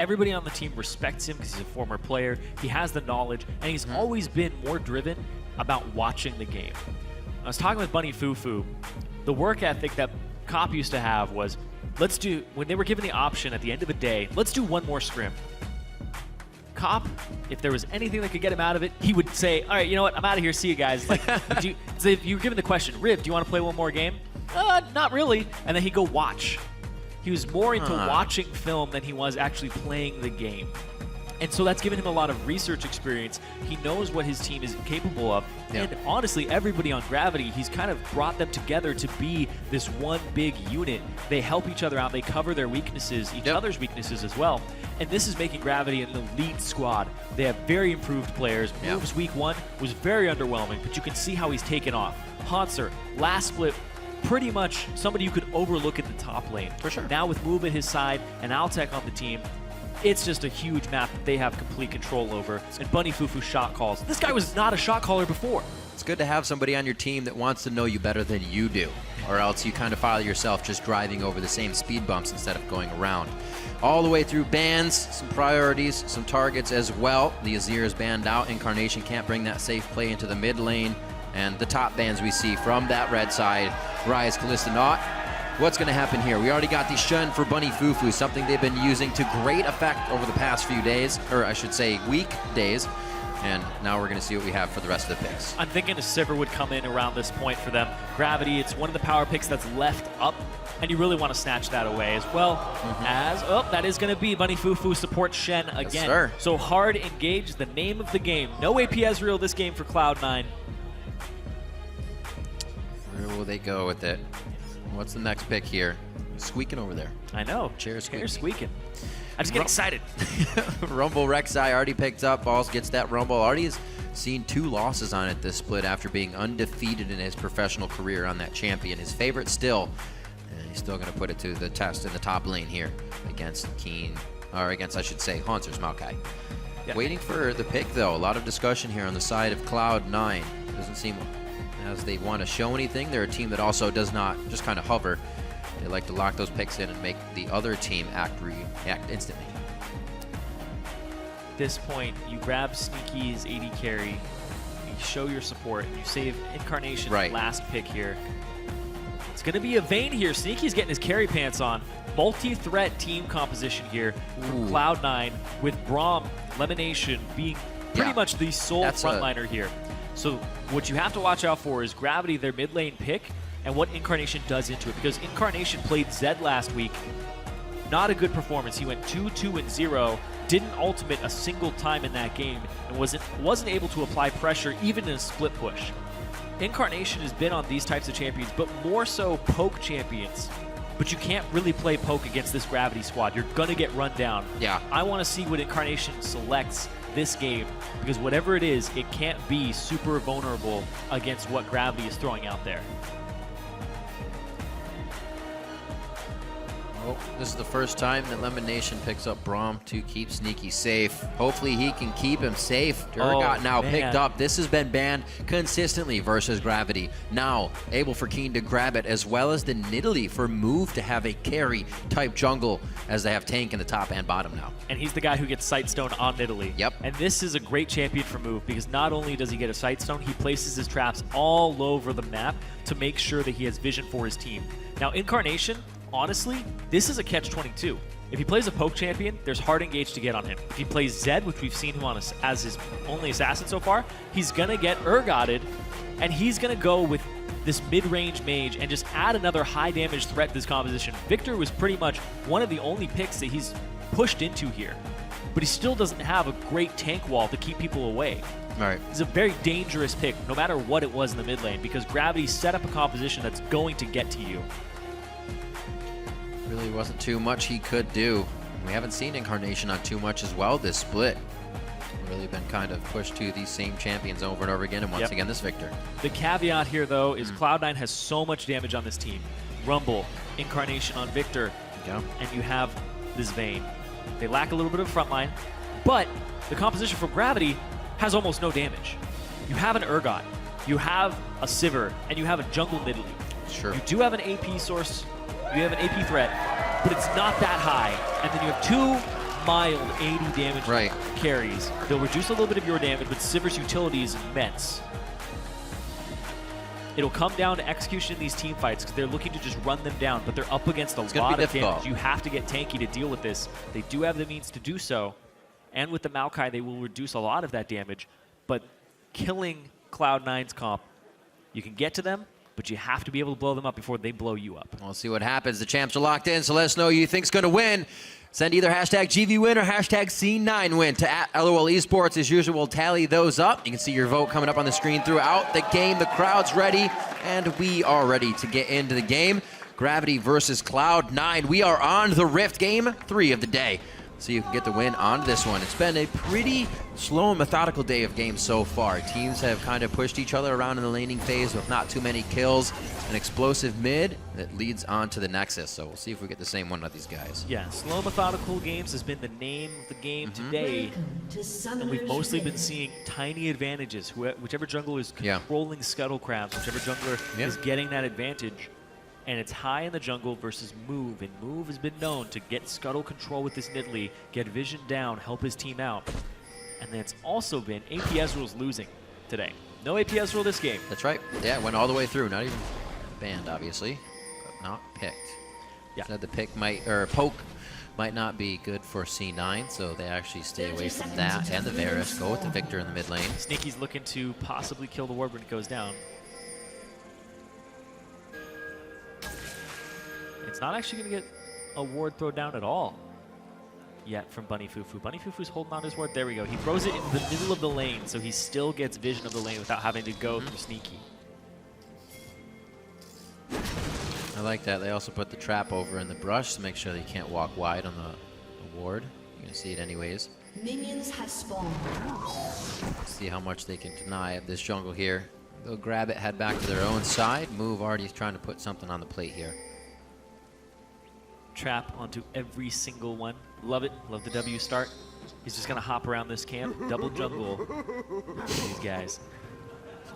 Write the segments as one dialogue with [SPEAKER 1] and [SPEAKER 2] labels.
[SPEAKER 1] Everybody on the team respects him because he's a former player. He has the knowledge, and he's always been more driven about watching the game. I was talking with Bunny FuFuu. The work ethic that Cop used to have was, when they were given the option at the end of the day, let's do one more scrim. Cop, if there was anything that could get him out of it, he would say, all right, you know what, I'm out of here, see you guys. Like, so if you were given the question, Riv, do you want to play one more game? Not really. And then he'd go watch. He was more into watching film than he was actually playing the game. And so that's given him a lot of research experience. He knows what his team is capable of. Yeah. And honestly, everybody on Gravity, he's kind of brought them together to be this one big unit. They help each other out. They cover their weaknesses, each other's weaknesses as well. And this is making Gravity an elite squad. They have very improved players. Moves week 1 was very underwhelming, but you can see how he's taken off. Hauntzer, last split, pretty much somebody you could overlook at the top lane.
[SPEAKER 2] For sure.
[SPEAKER 1] Now with Move at his side and Altec on the team, it's just a huge map that they have complete control over. And Bunny FuFuu shot calls. This guy was not a shot caller before.
[SPEAKER 2] It's good to have somebody on your team that wants to know you better than you do, or else you kind of file yourself just driving over the same speed bumps instead of going around. All the way through bans, some priorities, some targets as well. The Azir is banned out. Incarnation can't bring that safe play into the mid lane. And the top bans we see from that red side, Rise, Kalista not. What's going to happen here? We already got the Shen for Bunny FuFuu, something they've been using to great effect over the past few days, or I should say weekdays. And now we're going to see what we have for the rest of the picks.
[SPEAKER 1] I'm thinking a Sivir would come in around this point for them. Gravity, it's one of the power picks that's left up, and you really want to snatch that away as well as, that is going to be Bunny FuFuu supports Shen again.
[SPEAKER 2] Yes, sir.
[SPEAKER 1] So hard engaged, the name of the game. No AP Ezreal this game for Cloud9.
[SPEAKER 2] Where will they go with it? What's the next pick here? Squeaking over there.
[SPEAKER 1] I know.
[SPEAKER 2] Chair
[SPEAKER 1] squeaking. I just get excited.
[SPEAKER 2] Rumble Rek'Sai already picked up. Balls gets that Rumble. Already has seen 2 losses on it this split after being undefeated in his professional career on that champion. His favorite still. And he's still going to put it to the test in the top lane here against Keane. Or against, I should say, Hauntzer's Maokai. Yeah. Waiting for the pick, though. A lot of discussion here on the side of Cloud9. Doesn't seem as they want to show anything. They're a team that also does not just kind of hover. They like to lock those picks in and make the other team react instantly.
[SPEAKER 1] At this point, you grab Sneaky's AD carry, you show your support, and you save Incarnation last pick here. It's going to be a Vayne here. Sneaky's getting his carry pants on. Multi-threat team composition here from Cloud9 with Braum, LemonNation being pretty much the sole frontliner here. So what you have to watch out for is Gravity, their mid lane pick, and what Incarnation does into it. Because Incarnation played Zed last week. Not a good performance. He went 2-2-0, didn't ultimate a single time in that game, and wasn't able to apply pressure even in a split push. Incarnation has been on these types of champions, but more so poke champions. But you can't really play poke against this Gravity squad. You're going to get run down.
[SPEAKER 2] Yeah.
[SPEAKER 1] I want to see what Incarnation selects this game, because whatever it is, it can't be super vulnerable against what Gravity is throwing out there.
[SPEAKER 2] Well, this is the first time that LemonNation picks up Braum to keep Sneaky safe. Hopefully he can keep him safe. Urgot now picked up. This has been banned consistently versus Gravity. Now able for Keane to grab it, as well as the Nidalee for Move to have a carry type jungle, as they have tank in the top and bottom now.
[SPEAKER 1] And he's the guy who gets Sightstone on Nidalee.
[SPEAKER 2] Yep.
[SPEAKER 1] And this is a great champion for Move, because not only does he get a Sightstone, he places his traps all over the map to make sure that he has vision for his team. Now Incarnation, honestly, this is a catch-22. If he plays a poke champion, there's hard engage to get on him. If he plays Zed, which we've seen him on as his only assassin so far, he's going to get Urgoted, and he's going to go with this mid-range mage and just add another high-damage threat to this composition. Viktor was pretty much one of the only picks that he's pushed into here, but he still doesn't have a great tank wall to keep people away.
[SPEAKER 2] All right.
[SPEAKER 1] It's a very dangerous pick, no matter what it was in the mid lane, because Gravity set up a composition that's going to get to you.
[SPEAKER 2] Really wasn't too much he could do. We haven't seen Incarnation on too much as well this split. Really been kind of pushed to these same champions over and over again, and once again this Viktor.
[SPEAKER 1] The caveat here, though, is Cloud9 has so much damage on this team. Rumble, Incarnation on Viktor, and you have this Vayne. They lack a little bit of frontline, but the composition from Gravity has almost no damage. You have an Urgot, you have a Sivir, and you have a jungle Nidalee.
[SPEAKER 2] Sure.
[SPEAKER 1] You do have an AP source, you have an AP threat, but it's not that high. And then you have 2 mild 80 damage
[SPEAKER 2] Right.
[SPEAKER 1] carries. They'll reduce a little bit of your damage, but Sivir's utility is immense. It'll come down to execution in these team fights because they're looking to just run them down, but they're up against a lot of damage. You have to get tanky to deal with this. They do have the means to do so, and with the Maokai, they will reduce a lot of that damage, but killing Cloud9's comp, you can get to them, but you have to be able to blow them up before they blow you up.
[SPEAKER 2] We'll see what happens. The champs are locked in, so let us know who you think's going to win. Send either hashtag GVWin or hashtag C9Win to @LOL Esports. As usual, we'll tally those up. You can see your vote coming up on the screen throughout the game. The crowd's ready, and we are ready to get into the game. Gravity versus Cloud9. We are on the Rift, game 3 of the day. So you can get the win on this one. It's been a pretty slow and methodical day of games so far. Teams have kind of pushed each other around in the laning phase with not too many kills. An explosive mid that leads on to the Nexus. So we'll see if we get the same one with these guys.
[SPEAKER 1] Yeah, slow methodical games has been the name of the game today. And we've mostly been seeing tiny advantages. Whichever jungler is controlling scuttle crabs, whichever jungler is getting that advantage. And it's high in the jungle versus Move, and Move has been known to get scuttle control with this Nidalee, get vision down, help his team out. And then it's also been APS rules losing today. No APS rule this game.
[SPEAKER 2] That's right. Yeah, it went all the way through. Not even banned, obviously, but not picked.
[SPEAKER 1] Yeah.
[SPEAKER 2] Said the pick might, or poke might not be good for C9, so they actually stay away from that and the Varus. Go with the Viktor in the mid lane.
[SPEAKER 1] Sneaky's looking to possibly kill the ward when it goes down. It's not actually going to get a ward throw down at all yet from Bunny FuFuu. Bunny FuFuu's holding on to his ward. There we go. He throws it in the middle of the lane, so he still gets vision of the lane without having to go through Sneaky.
[SPEAKER 2] I like that. They also put the trap over in the brush to make sure that you can't walk wide on the ward. You're going to see it anyways.
[SPEAKER 3] Minions have spawned.
[SPEAKER 2] See how much they can deny of this jungle here. They'll grab it, head back to their own side. Move already is trying to put something on the plate here.
[SPEAKER 1] Trap onto every single one. Love it. Love the W start. He's just going to hop around this camp. Double jungle. These guys.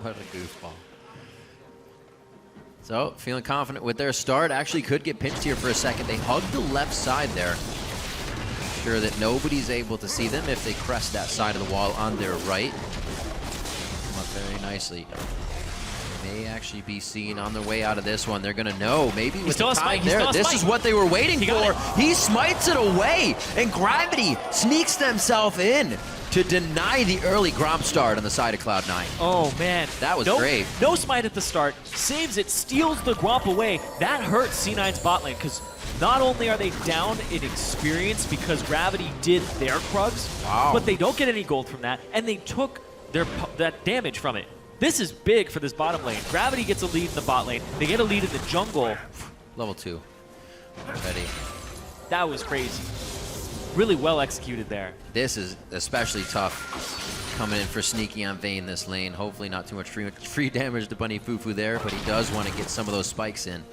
[SPEAKER 2] What a goofball. So, feeling confident with their start. Actually could get pinched here for a second. They hug the left side there. Sure that nobody's able to see them if they crest that side of the wall on their right. Come up very nicely. May actually be seen on their way out of this one. They're going to know. Maybe with the time there. This is what they were waiting for. He smites it away, and Gravity sneaks themselves in to deny the early Gromp start on the side of Cloud9.
[SPEAKER 1] Oh, man.
[SPEAKER 2] That was great.
[SPEAKER 1] No smite at the start. Saves it, steals the Gromp away. That hurts C9's bot lane, because not only are they down in experience because Gravity did their Krugs, but they don't get any gold from that, and they took that damage from it. This is big for this bottom lane. Gravity gets a lead in the bot lane. They get a lead in the jungle.
[SPEAKER 2] Level 2. Ready.
[SPEAKER 1] That was crazy. Really well executed there.
[SPEAKER 2] This is especially tough coming in for Sneaky on Vayne this lane. Hopefully not too much free damage to Bunny FuFuu there, but he does want to get some of those spikes in.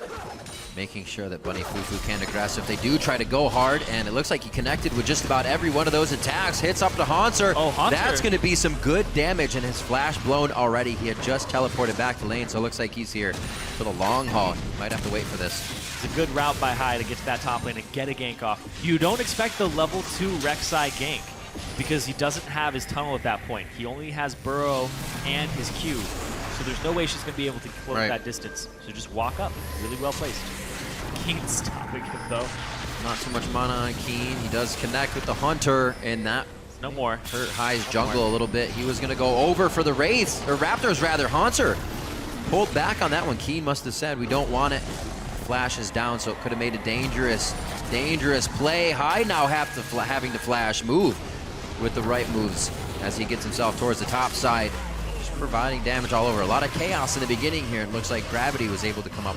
[SPEAKER 2] Making sure that Bunny FuFuu can aggressive. They do try to go hard, and it looks like he connected with just about every one of those attacks. Hits up to Hauntzer.
[SPEAKER 1] Oh, Hauntzer. That's
[SPEAKER 2] going to be some good damage, and his flash blown already. He had just teleported back to lane, so it looks like he's here for the long haul. Might have to wait for this.
[SPEAKER 1] It's a good route by Hai to get to that top lane and get a gank off. You don't expect the level 2 Rek'Sai gank because he doesn't have his tunnel at that point. He only has Burrow and his Q. So there's no way she's going to be able to close that distance. So just walk up. Really well placed. Keane stopping him, though.
[SPEAKER 2] Not too much mana on Keane. He does connect with the Hunter, and that
[SPEAKER 1] no more
[SPEAKER 2] hurt Hai's jungle a little bit. He was going to go over for the Wraiths, or Raptors rather. Hauntzer pulled back on that one. Keane must have said, we don't want it. Flash is down, so it could have made a dangerous play. Hai now having to flash move with the right moves as he gets himself towards the top side. Just providing damage all over. A lot of chaos in the beginning here. It looks like Gravity was able to come up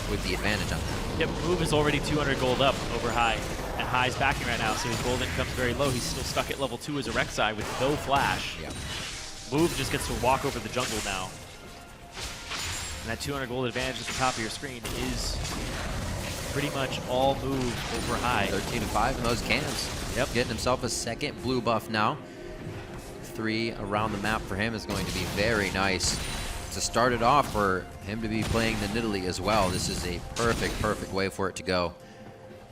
[SPEAKER 2] with the advantage on that.
[SPEAKER 1] Yep, Move is already 200 gold up over Hai, and Hai's backing right now, so his gold income's very low. He's still stuck at level 2 as a Rek'Sai with no flash.
[SPEAKER 2] Yep.
[SPEAKER 1] Move just gets to walk over the jungle now. And that 200 gold advantage at the top of your screen is pretty much all Move over Hai.
[SPEAKER 2] 13-5 in those cans. Yep, getting himself a second blue buff now. 3 around the map for him is going to be very nice. To start it off for him to be playing the Nidalee as well. This is a perfect way for it to go.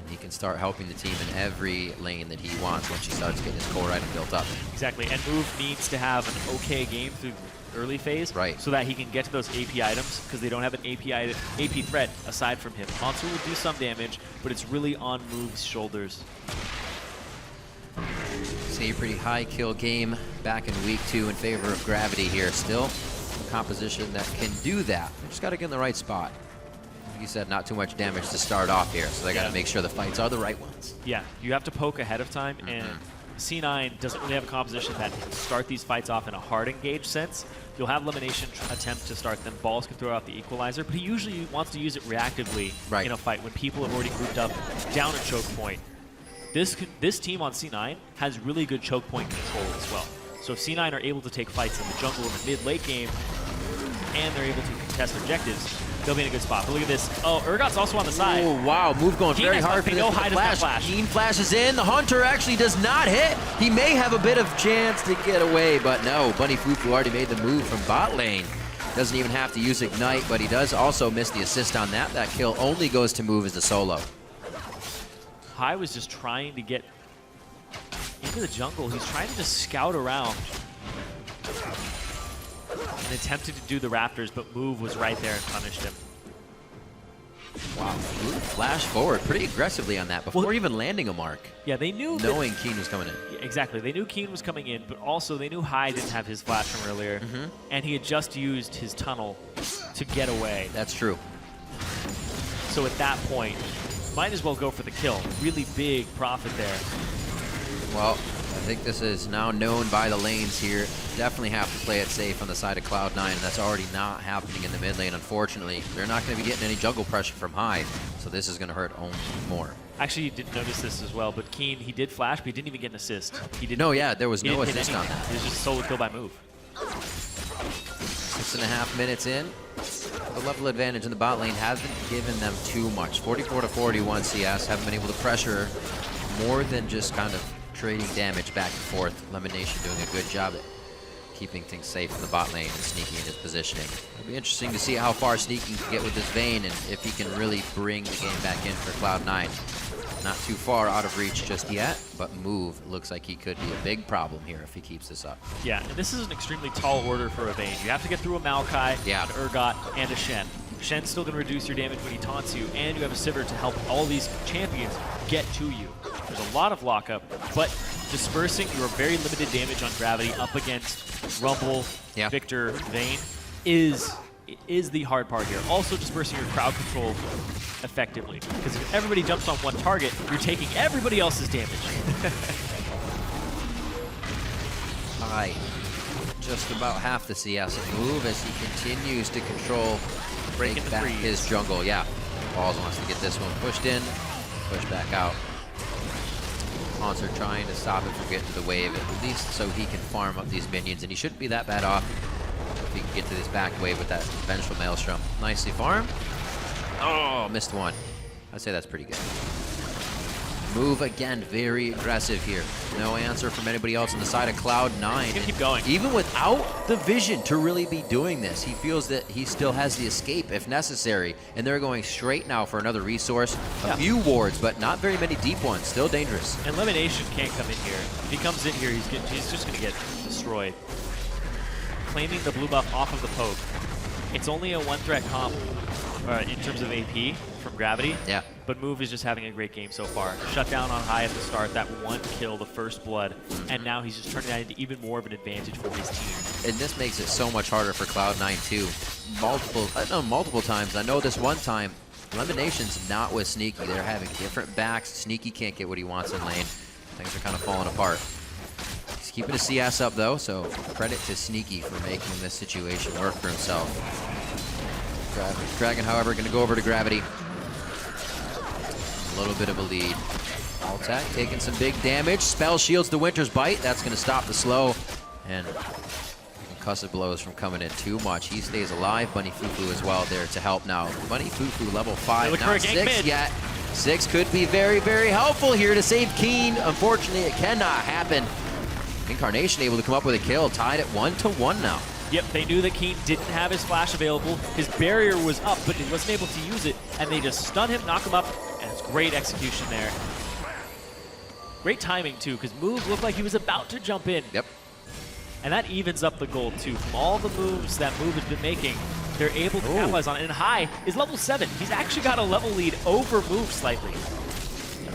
[SPEAKER 2] and he can start helping the team in every lane that he wants once he starts getting his core item built up.
[SPEAKER 1] Exactly, and Move needs to have an okay game through the early phase,
[SPEAKER 2] right,
[SPEAKER 1] so that he can get to those AP items, because they don't have an AP threat aside from him. Hauntzer will do some damage, but it's really on Move's shoulders.
[SPEAKER 2] See a pretty high kill game back in week 2 in favor of Gravity here. Still a composition that can do that. They just got to get in the right spot. Like you said, not too much damage to start off here, so they got to make sure the fights are the right ones.
[SPEAKER 1] Yeah, you have to poke ahead of time, and C9 doesn't really have a composition that can start these fights off in a hard engage sense. You'll have LemonNation attempt to start them. Balls can throw out the equalizer, but he usually wants to use it reactively in a fight when people have already grouped up down a choke point. This team on C9 has really good choke point control as well. So if C9 are able to take fights in the jungle in the mid-late game, and they're able to contest objectives, they'll be in a good spot. But look at this. Oh, Urgot's also on the side.
[SPEAKER 2] Oh, wow. Move going
[SPEAKER 1] Keane
[SPEAKER 2] very hard for the flash. Keane flashes in. The Haunter actually does not hit. He may have a bit of chance to get away, but no. Bunny FuFuu already made the move from bot lane. Doesn't even have to use Ignite, but he does also miss the assist on that. That kill only goes to Move as a solo.
[SPEAKER 1] Hai was just trying to get into the jungle. He's trying to just scout around and attempted to do the Raptors, but Move was right there and punished him.
[SPEAKER 2] Wow, Move flashed forward pretty aggressively on that before even landing a mark.
[SPEAKER 1] Yeah, they knew
[SPEAKER 2] knowing Keane was coming in.
[SPEAKER 1] Yeah, exactly, they knew Keane was coming in, but also they knew Hai didn't have his flash from earlier, and he had just used his tunnel to get away.
[SPEAKER 2] That's true.
[SPEAKER 1] So at that point, might as well go for the kill. Really big profit there.
[SPEAKER 2] Well, I think this is now known by the lanes here. Definitely have to play it safe on the side of Cloud9, and that's already not happening in the mid lane, unfortunately. They're not going to be getting any jungle pressure from Hai, so this is going to hurt only more.
[SPEAKER 1] Actually, you didn't notice this as well, but Keane, he did flash, but he didn't even get an assist. He didn't.
[SPEAKER 2] No, yeah, there was no assist on that.
[SPEAKER 1] It was just a solo kill by Move.
[SPEAKER 2] 6.5 minutes in. The level advantage in the bot lane hasn't given them too much. 44 to 41 CS, haven't been able to pressure more than just kind of trading damage back and forth. LemonNation doing a good job at keeping things safe in the bot lane and sneaking in his positioning. It'll be interesting to see how far Sneaky can get with this Vayne and if he can really bring the game back in for Cloud9. Not too far out of reach just yet, but Move looks like he could be a big problem here if he keeps this up.
[SPEAKER 1] Yeah, and this is an extremely tall order for a Vayne. You have to get through a Maokai, an Urgot, and a Shen. Shen's still going to reduce your damage when he taunts you, and you have a Sivir to help all these champions get to you. There's a lot of lockup, but dispersing your very limited damage on Gravity up against Rumble, Viktor, Vayne is the hard part here. Also dispersing your crowd control effectively, because if everybody jumps on one target, you're taking everybody else's damage.
[SPEAKER 2] Hai, just about half the CS at Move as he continues to control, break back his jungle. Yeah, Balls wants to get this one pushed in, push back out. Hauntzer trying to stop it from getting to the wave, at least so he can farm up these minions, and he shouldn't be that bad off if he can get to this back wave with that Vengeful Maelstrom. Nicely farmed. Oh, missed one. I'd say that's pretty good. Move again, very aggressive here. No answer from anybody else on the side of Cloud9.
[SPEAKER 1] Keep going.
[SPEAKER 2] Even without the vision to really be doing this, he feels that he still has the escape if necessary. And they're going straight now for another resource. A few wards, but not very many deep ones. Still dangerous.
[SPEAKER 1] And LemonNation can't come in here. If he comes in here, he's just going to get destroyed. Claiming the blue buff off of the poke. It's only a one-threat comp in terms of AP from Gravity.
[SPEAKER 2] Yeah.
[SPEAKER 1] But Move is just having a great game so far. Shut down on Hai at the start, that one kill, the first blood, and now he's just turning that into even more of an advantage for his team.
[SPEAKER 2] And this makes it so much harder for Cloud9 too. Multiple times. I know this one time, LemonNation's not with Sneaky. They're having different backs. Sneaky can't get what he wants in lane. Things are kind of falling apart. He's keeping his CS up though, so credit to Sneaky for making this situation work for himself. Dragon, however, going to go over to Gravity. A little bit of a lead. Altec taking some big damage. Spell shields the Winter's Bite. That's going to stop the slow. And concussive blows from coming in too much. He stays alive. Bunny FuFuu as well there to help now. Bunny FuFuu level 5, not 6 yet. 6 could be very, very helpful here to save Keane. Unfortunately, it cannot happen. Incarnation able to come up with a kill. Tied at 1-1 now.
[SPEAKER 1] Yep, they knew that Keane didn't have his flash available. His barrier was up, but he wasn't able to use it, and they just stun him, knock him up, and it's Great execution there. Great timing, too, because Move looked like he was about to jump in.
[SPEAKER 2] Yep.
[SPEAKER 1] And that evens up the gold, too. From all the moves that Move has been making, they're able to capitalize on it. And Hai is level 7. He's actually got a level lead over Move slightly.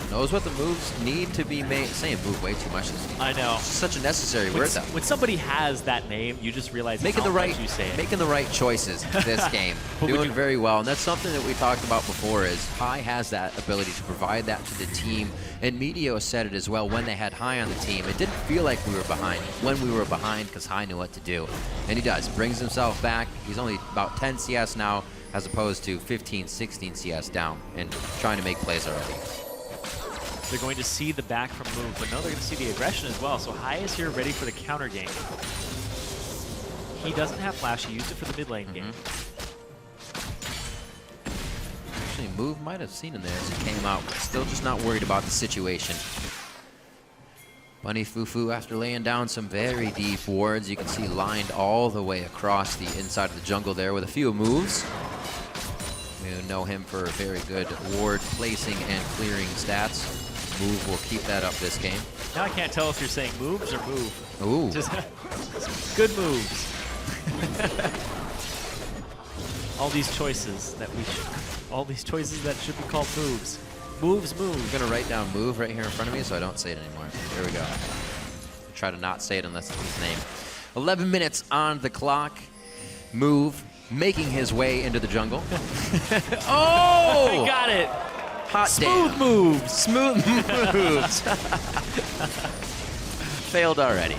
[SPEAKER 2] Knows what the moves need to be made. Saying move way too much.
[SPEAKER 1] I know.
[SPEAKER 2] It's such a necessary word, though.
[SPEAKER 1] When somebody has that name, you just realize how much you say it.
[SPEAKER 2] Making the right choices this game. Doing very well. And that's something that we talked about before is Hai has that ability to provide that to the team. And Medio said it as well when they had Hai on the team. It didn't feel like we were behind when we were behind because Hai knew what to do. And he does. Brings himself back. He's only about 10 CS now as opposed to 15, 16 CS down and trying to make plays already.
[SPEAKER 1] They're going to see the back from Move, but no, they're going to see the aggression as well. So Hai is here ready for the counter game. He doesn't have flash. He used it for the mid lane game.
[SPEAKER 2] Actually, Move might have seen him there as he came out, but still just not worried about the situation. Bunny FuFuu, after laying down some very deep wards, you can see lined all the way across the inside of the jungle there with a few moves. We know him for very good ward placing and clearing stats. Move will keep that up this game.
[SPEAKER 1] Now I can't tell if you're saying moves or move.
[SPEAKER 2] Ooh.
[SPEAKER 1] Just good moves. All these choices that should be called moves. Moves, move.
[SPEAKER 2] I'm gonna write down move right here in front of me so I don't say it anymore. There we go. Try to not say it unless it's his name. 11 minutes on the clock. Move making his way into the jungle. Oh!
[SPEAKER 1] He got it.
[SPEAKER 2] Hot
[SPEAKER 1] Smooth
[SPEAKER 2] damn.
[SPEAKER 1] moves.
[SPEAKER 2] Smooth moves. Failed already.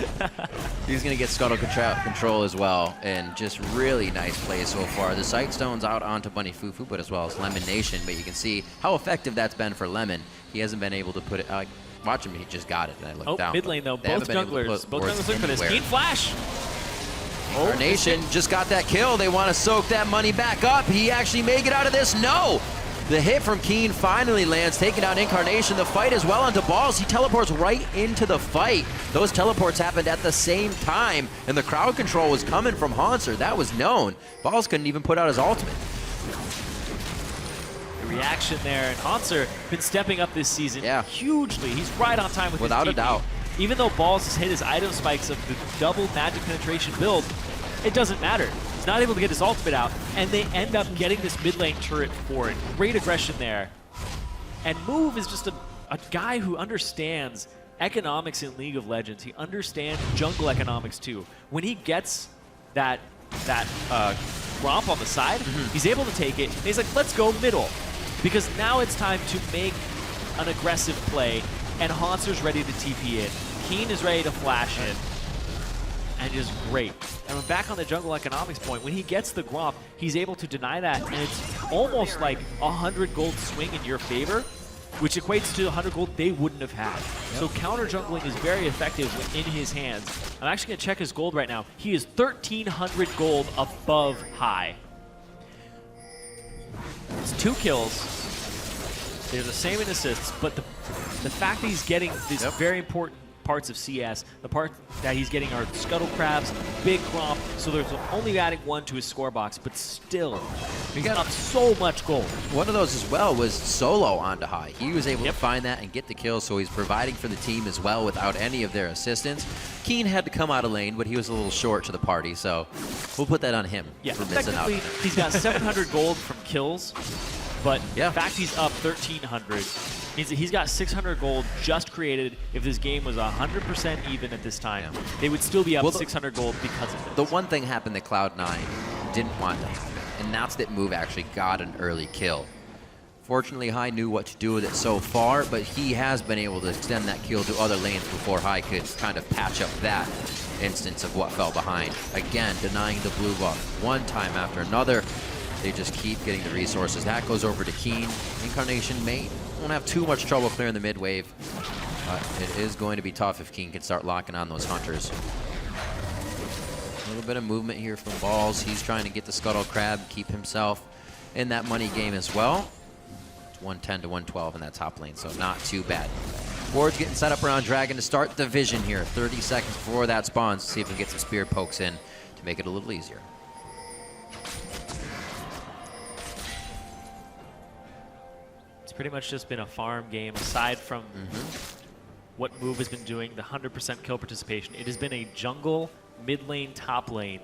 [SPEAKER 2] He's going to get scuttle control as well, and just really nice play so far. The sight stone's out onto Bunny FuFuu, but as well as LemonNation, but you can see how effective that's been for Lemon. He hasn't been able to put it, watch him, he just got it, and I looked down.
[SPEAKER 1] Mid lane though, both junglers looking for this. Keane flash.
[SPEAKER 2] Nation just got that kill. They want to soak that money back up. He actually may get out of this. No! The hit from Keane finally lands, taking out Incarnation. The fight as well onto Balls. He teleports right into the fight. Those teleports happened at the same time, and the crowd control was coming from Hauntzer. That was known. Balls couldn't even put out his ultimate.
[SPEAKER 1] The reaction there, and Hauntzer been stepping up this season hugely. He's right on time with
[SPEAKER 2] without
[SPEAKER 1] his
[SPEAKER 2] a doubt.
[SPEAKER 1] Even though Balls has hit his item spikes of the double magic penetration build, it doesn't matter. He's not able to get his ultimate out, and they end up getting this mid lane turret for it. Great aggression there. And Move is just a guy who understands economics in League of Legends. He understands jungle economics too. When he gets that romp on the side, he's able to take it, and he's like, let's go middle. Because now it's time to make an aggressive play, and Hauntzer's ready to TP it. Keane is ready to flash it. And just great. And we're back on the jungle economics point. When he gets the Gromp, he's able to deny that, and it's almost like 100 gold swing in your favor, which equates to 100 gold they wouldn't have had. So counter jungling is very effective in his hands. I'm actually going to check his gold right now. He is 1,300 gold above Hai. It's 2 kills. They're the same in assists, but the fact that he's getting these very important parts of CS, the part that he's getting are Scuttle Crabs, Big Gromp, so there's only adding 1 to his score box, but still, he got up so much gold.
[SPEAKER 2] One of those as well was solo onto Hai. He was able to find that and get the kill, so he's providing for the team as well without any of their assistance. Keane had to come out of lane, but he was a little short to the party, so we'll put that on him for missing out.
[SPEAKER 1] He's got 700 gold from kills, but the fact he's up 1,300 means that he's got 600 gold just created. If this game was 100% even at this time, they would still be up 600 gold because of it.
[SPEAKER 2] The one thing happened that Cloud9 didn't want to happen, and that's that Move actually got an early kill. Fortunately, Hai knew what to do with it so far, but he has been able to extend that kill to other lanes before Hai could kind of patch up that instance of what fell behind. Again, denying the blue buff one time after another. They just keep getting the resources. That goes over to Keane. Incarnation won't have too much trouble clearing the mid wave, but it is going to be tough if Keane can start locking on those hunters. A little bit of movement here from Balls. He's trying to get the Scuttle Crab, keep himself in that money game as well. It's 110 to 112 in that top lane, so not too bad. Ward's getting set up around Dragon to start the vision here. 30 seconds before that spawns. See if we can get some spear pokes in to make it a little easier.
[SPEAKER 1] It's pretty much just been a farm game aside from what Move has been doing, the 100% kill participation. It has been a jungle, mid lane, top lane,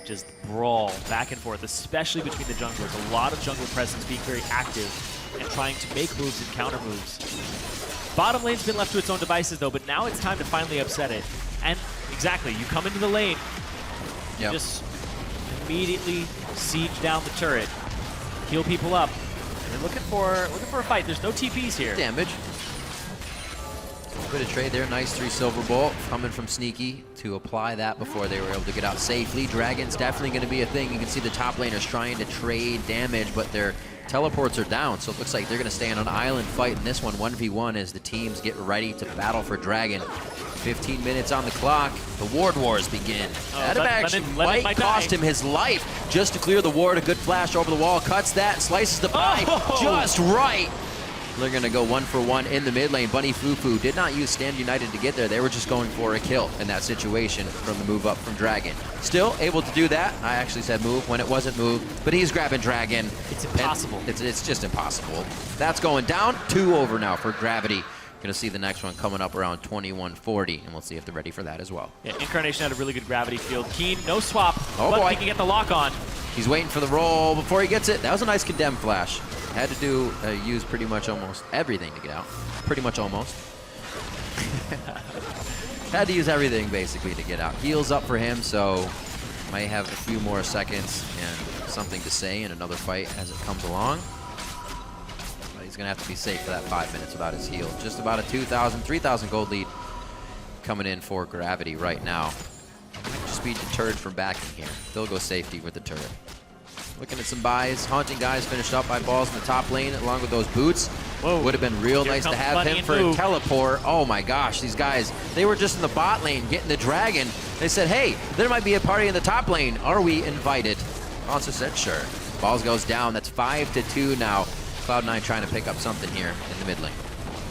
[SPEAKER 1] just brawl back and forth, especially between the junglers. A lot of jungle presence being very active and trying to make moves and counter moves. Bottom lane's been left to its own devices though, but now it's time to finally upset it. And exactly, you come into the lane, you just immediately siege down the turret, heal people up. And they're looking for a fight. There's no TPs here.
[SPEAKER 2] Damage. Bit of trade there. Nice 3 silver bolt coming from Sneaky to apply that before they were able to get out safely. Dragon's definitely going to be a thing. You can see the top laners trying to trade damage, but their teleports are down, so it looks like they're going to stay on an island fight in this one, 1v1, as the teams get ready to battle for Dragon. 15 minutes on the clock. The Ward Wars begin. That actually might cost him his life just to clear the ward. A good flash over the wall, cuts that, slices the pie just right. They're going to go 1-for-1 in the mid lane. FuFuu did not use Stand United to get there. They were just going for a kill in that situation from the move up from Dragon. Still able to do that. I actually said move when it wasn't move, but he's grabbing Dragon.
[SPEAKER 1] It's impossible.
[SPEAKER 2] It's just impossible. That's going down. 2 over now for Gravity. Going to see the next one coming up around 2140, and we'll see if they're ready for that as well.
[SPEAKER 1] Yeah, Incarnation had a really good Gravity field. Keane, no swap, but he can get the lock on.
[SPEAKER 2] He's waiting for the roll before he gets it. That was a nice condemn flash. Had to use pretty much almost everything to get out. Pretty much almost. Had to use everything basically to get out. Heals up for him, so might have a few more seconds and something to say in another fight as it comes along. But he's gonna have to be safe for that 5 minutes without his heal. Just about a 2,000, 3,000 gold lead coming in for Gravity right now. Just beat the turret from backing here. They'll go safety with the turret. Looking at some buys. Haunting guys finished up by balls in the top lane along with those boots.
[SPEAKER 1] Whoa.
[SPEAKER 2] Would have been real nice to have him for a teleport. Oh my gosh, these guys, they were just in the bot lane getting the dragon. They said, hey, there might be a party in the top lane. Are we invited? Hauntzer said, sure. Balls goes down. That's 5-2 now. Cloud9 trying to pick up something here in the mid lane.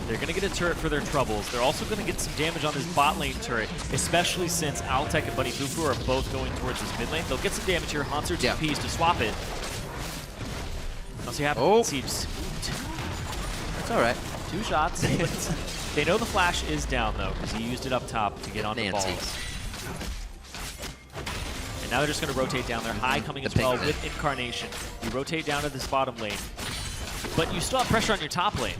[SPEAKER 1] They're going to get a turret for their troubles. They're also going to get some damage on this bot lane turret, especially since Altec and FuFuu are both going towards this mid lane. They'll get some damage here. Hauntzer TPs to swap it. I'll see what happens.
[SPEAKER 2] That's all right.
[SPEAKER 1] 2 shots. They know the flash is down, though, because he used it up top to get on the balls. And now they're just going to rotate down. They're high coming as well with Incarnation. You rotate down to this bottom lane, but you still have pressure on your top lane.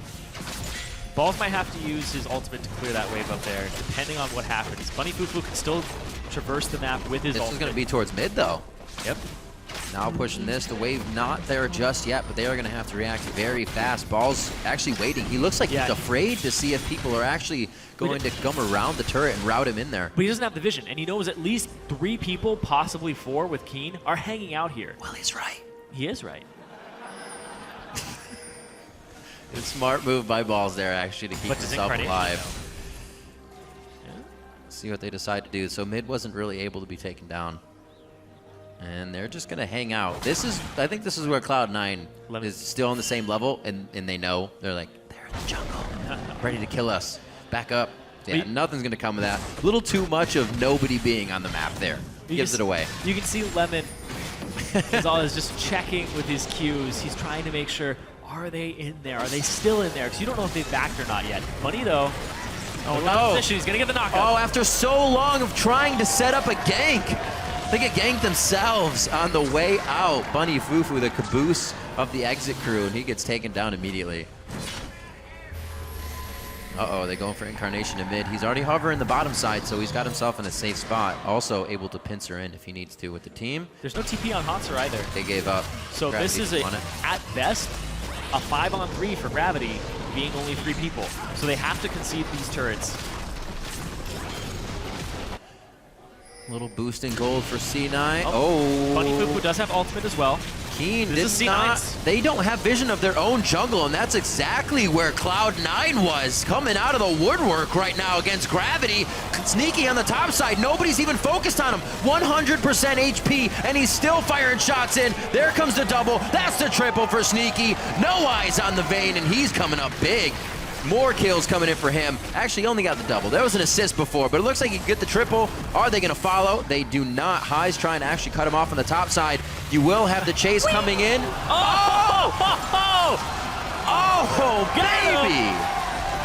[SPEAKER 1] Balls might have to use his ultimate to clear that wave up there, depending on what happens. FuFuu can still traverse the map with his ultimate.
[SPEAKER 2] This is going to be towards mid, though.
[SPEAKER 1] Yep.
[SPEAKER 2] Now pushing this. The wave not there just yet, but they are going to have to react very fast. Ball's actually waiting. He looks like he's afraid to see if people are actually going to come around the turret and route him in there.
[SPEAKER 1] But he doesn't have the vision, and he knows at least 3 people, possibly 4 with Keane, are hanging out here.
[SPEAKER 2] Well, he's right.
[SPEAKER 1] He is right.
[SPEAKER 2] It's a smart move by Balls there, actually, to keep himself alive. See what they decide to do. So mid wasn't really able to be taken down. And they're just going to hang out. I think this is where Cloud9 is still on the same level, and they know. They're like, they're in the jungle, ready to kill us. Back up. Yeah, nothing's going to come of that. A little too much of nobody being on the map there. Gives it away.
[SPEAKER 1] You can see Lemon is just checking with his cues. He's trying to make sure, are they in there? Are they still in there? Because you don't know if they've backed or not yet. Bunny, though. Oh, no. He's going to get the knockout.
[SPEAKER 2] Oh, after so long of trying to set up a gank. They get ganked themselves on the way out. FuFuu, the caboose of the exit crew, and he gets taken down immediately. Uh-oh, they're going for Incarnation in mid. He's already hovering the bottom side, so he's got himself in a safe spot. Also able to pincer in if he needs to with the team.
[SPEAKER 1] There's no TP on Hauntzer either.
[SPEAKER 2] They gave up.
[SPEAKER 1] So this is, at best, a 5-on-3 for Gravity, being only 3 people. So they have to concede these turrets.
[SPEAKER 2] Little boost in gold for C9.
[SPEAKER 1] FuFuu does have ultimate as well.
[SPEAKER 2] Keane they don't have vision of their own jungle, and that's exactly where Cloud9 was, coming out of the woodwork right now against Gravity. Sneaky on the top side, nobody's even focused on him. 100% HP, and he's still firing shots in. There comes the double, that's the triple for Sneaky. No eyes on the Vayne, and he's coming up big. More kills coming in for him. Actually, only got the double. There was an assist before, but it looks like he can get the triple. Are they going to follow? They do not. High's trying to actually cut him off on the top side. You will have the chase coming in. Oh! Oh, baby!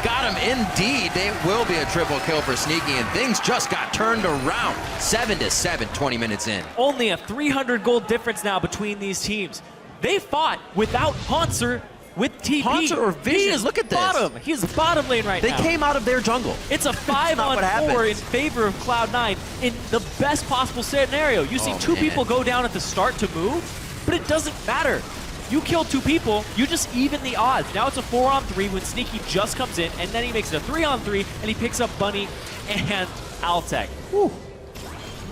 [SPEAKER 2] Got him indeed. It will be a triple kill for Sneaky, and things just got turned around. 7-7, 20 minutes in.
[SPEAKER 1] Only a 300 gold difference now between these teams. They fought without Hauntzer with TP.
[SPEAKER 2] Hauntzer or Vision,
[SPEAKER 1] He is
[SPEAKER 2] look at this.
[SPEAKER 1] Bottom. He is the bottom lane right now.
[SPEAKER 2] They came out of their jungle.
[SPEAKER 1] It's a 5-on-4 in favor of Cloud9 in the best possible scenario. You see two people go down at the start to move, but it doesn't matter. You kill two people, you just even the odds. Now it's a 4-on-3 when Sneaky just comes in, and then he makes it a 3-on-3, and he picks up Bunny and Altec. Whew.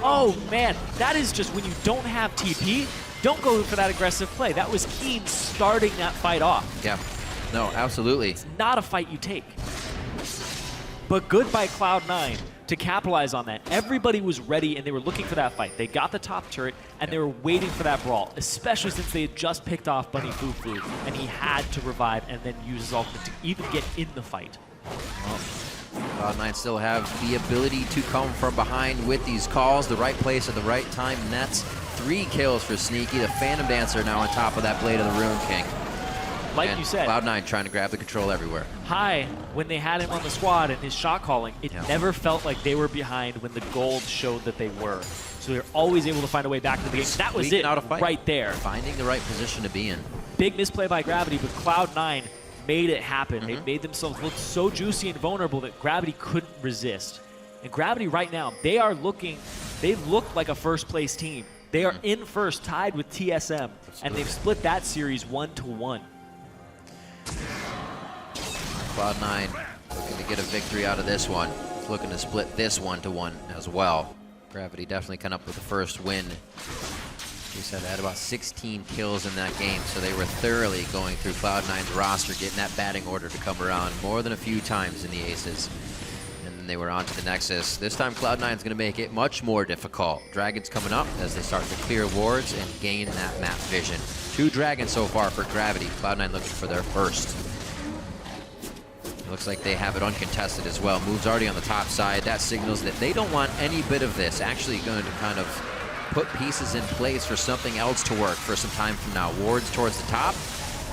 [SPEAKER 1] Oh man, that is just when you don't have TP, don't go for that aggressive play. That was Keane starting that fight off.
[SPEAKER 2] Yeah, no, absolutely.
[SPEAKER 1] It's not a fight you take. But good by Cloud9 to capitalize on that. Everybody was ready and they were looking for that fight. They got the top turret and they were waiting for that brawl, especially since they had just picked off Bunny FuFuu and he had to revive and then use his ultimate to even get in the fight.
[SPEAKER 2] Well, Cloud9 still have the ability to come from behind with these calls, the right place at the right time, and that's 3 kills for Sneaky. The Phantom Dancer now on top of that Blade of the Rune King.
[SPEAKER 1] Like
[SPEAKER 2] and
[SPEAKER 1] you said,
[SPEAKER 2] Cloud9 trying to grab the control everywhere.
[SPEAKER 1] High, when they had him on the squad and his shot calling, it never felt like they were behind when the gold showed that they were. So they're always able to find a way back to the game. That was it right there.
[SPEAKER 2] Finding the right position to be in.
[SPEAKER 1] Big misplay by Gravity, but Cloud9 made it happen. They made themselves look so juicy and vulnerable that Gravity couldn't resist. And Gravity right now, they look like a first place team. They are in first, tied with TSM, and they've split that series 1-1.
[SPEAKER 2] Cloud9 looking to get a victory out of this one. Looking to split this 1-1 as well. Gravity definitely come up with the first win. We said they had about 16 kills in that game, so they were thoroughly going through Cloud9's roster, getting that batting order to come around more than a few times in the aces. And then they were on to the Nexus. This time Cloud9's going to make it much more difficult. Dragons coming up as they start to clear wards and gain that map vision. 2 dragons so far for Gravity. Cloud9 looking for their first. Looks like they have it uncontested as well. Moves already on the top side. That signals that they don't want any bit of this. Actually going to kind of put pieces in place for something else to work for some time from now. Wards towards the top.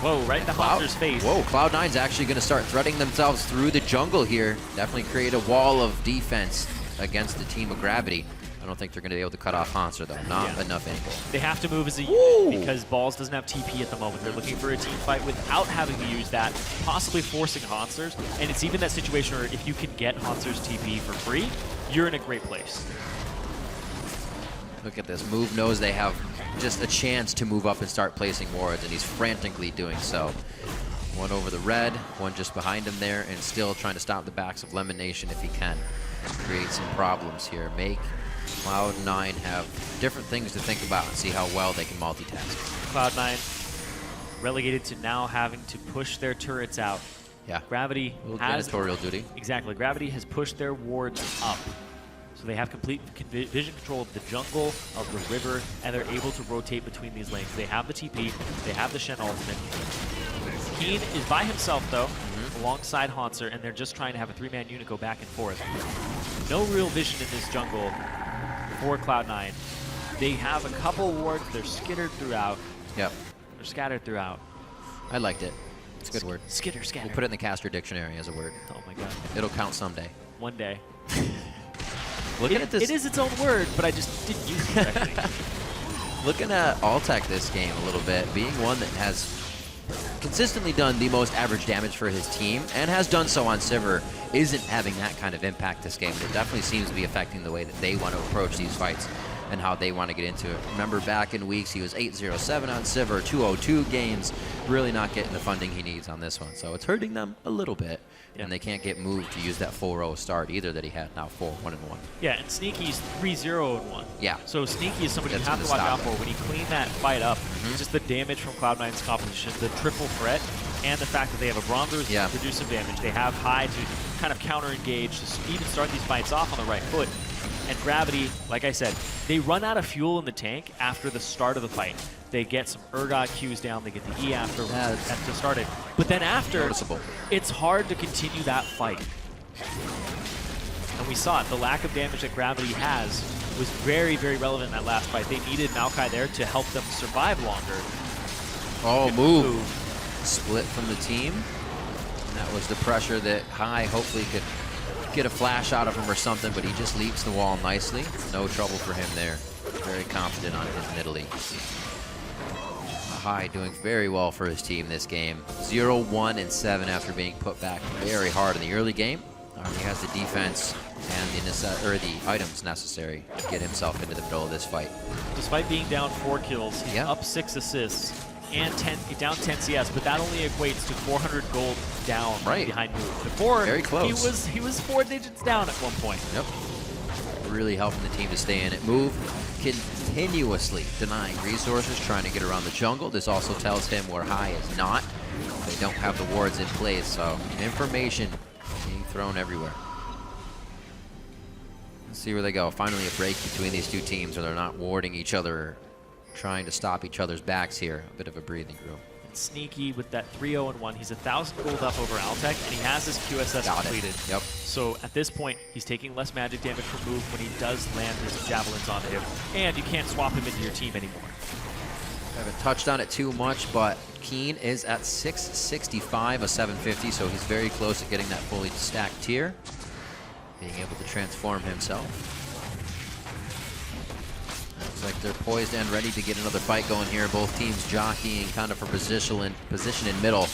[SPEAKER 1] Whoa, right in the Hauntzer's face.
[SPEAKER 2] Whoa, Cloud9's actually going to start threading themselves through the jungle here. Definitely create a wall of defense against the team of Gravity. I don't think they're going to be able to cut off Hauntzer, though. Not enough angle.
[SPEAKER 1] They have to move as a unit because Balls doesn't have TP at the moment. They're looking for a team fight without having to use that, possibly forcing Hauntzer's. And it's even that situation where if you can get Hauntzer's TP for free, you're in a great place.
[SPEAKER 2] Look at this. Move knows they have just a chance to move up and start placing wards, and he's frantically doing so. One over the red, one just behind him there, and still trying to stop the backs of LemonNation if he can. Create some problems here. Make Cloud9 have different things to think about and see how well they can multitask.
[SPEAKER 1] Cloud9 relegated to now having to push their turrets out.
[SPEAKER 2] Yeah.
[SPEAKER 1] Gravity
[SPEAKER 2] has janitorial duty.
[SPEAKER 1] Exactly. Gravity has pushed their wards up. So they have complete vision control of the jungle, of the river, and they're able to rotate between these lanes. They have the TP, they have the Shen ultimate. Keane is by himself, though, alongside Hauntzer, and they're just trying to have a 3-man unit go back and forth. No real vision in this jungle for Cloud9. They have a couple wards, they're skittered throughout.
[SPEAKER 2] Yep.
[SPEAKER 1] They're scattered throughout.
[SPEAKER 2] I liked it. It's a good word.
[SPEAKER 1] Scatter.
[SPEAKER 2] We'll put it in the caster dictionary as a word.
[SPEAKER 1] Oh my god.
[SPEAKER 2] It'll count someday.
[SPEAKER 1] One day.
[SPEAKER 2] Looking at this,
[SPEAKER 1] it is its own word, but I just didn't use it correctly.
[SPEAKER 2] Looking at Altec this game a little bit, being one that has consistently done the most average damage for his team and has done so on Sivir, isn't having that kind of impact this game. It definitely seems to be affecting the way that they want to approach these fights and how they want to get into it. Remember back in weeks, he was 8-0-7 on Sivir, 2-0-2 games, really not getting the funding he needs on this one. So it's hurting them a little bit, and they can't get moved to use that 4-0 start either that he had, now 4-1-1.
[SPEAKER 1] Yeah, and Sneaky's 3-0-1.
[SPEAKER 2] Yeah.
[SPEAKER 1] So Sneaky is somebody you have to watch out for. When you clean that fight up, just the damage from Cloud9's composition, the triple threat, and the fact that they have a Braum to produce some damage. They have High to kind of counter-engage, to even start these fights off on the right foot. And Gravity, like I said, they run out of fuel in the tank after the start of the fight. They get some Urgot Qs down, they get the E after to start it. But then after, it's hard to continue that fight. And we saw it, the lack of damage that Gravity has was very, very relevant in that last fight. They needed Maokai there to help them survive longer.
[SPEAKER 2] Oh, move. Split from the team. That was the pressure that Hai hopefully could get a flash out of him or something, but he just leaps the wall nicely. No trouble for him there. Very confident on his Nidalee. Hai doing very well for his team this game. 0-1 and 7 after being put back very hard in the early game. He has the defense and the items necessary to get himself into the middle of this fight.
[SPEAKER 1] Despite being down 4 kills, he's up 6 assists and down 10 CS, but that only equates to 400 gold down behind Move. Before,
[SPEAKER 2] very close.
[SPEAKER 1] He was 4 digits down at one point.
[SPEAKER 2] Yep. Really helping the team to stay in it. Move continuously denying resources, trying to get around the jungle. This also tells him where Hai is not. They don't have the wards in place, so information being thrown everywhere. Let's see where they go. Finally a break between these two teams where they're not warding each other, trying to stop each other's backs here. A bit of a breathing room.
[SPEAKER 1] Sneaky with that 3-0-1. He's 1,000 gold up over Altec, and he has his QSS completed.
[SPEAKER 2] Yep.
[SPEAKER 1] So at this point, he's taking less magic damage from Move when he does land his javelins on him, and you can't swap him into your team anymore.
[SPEAKER 2] I haven't touched on it too much, but Keane is at 665, a 750, so he's very close to getting that fully stacked tier, being able to transform himself. Looks like they're poised and ready to get another fight going here. Both teams jockeying kind of for position in middle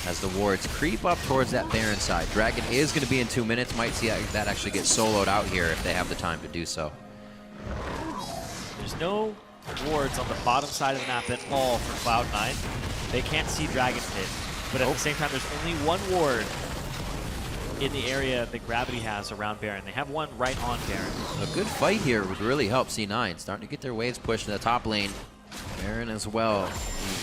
[SPEAKER 2] as the wards creep up towards that Baron side. Dragon is going to be in 2 minutes. Might see that actually get soloed out here if they have the time to do so.
[SPEAKER 1] There's no wards on the bottom side of the map at all for Cloud9. They can't see Dragon hit, but at the same time, there's only one ward in the area that Gravity has around Baron. They have one right on Baron.
[SPEAKER 2] A good fight here would really help C9. Starting to get their waves pushed in the top lane. Baron as well.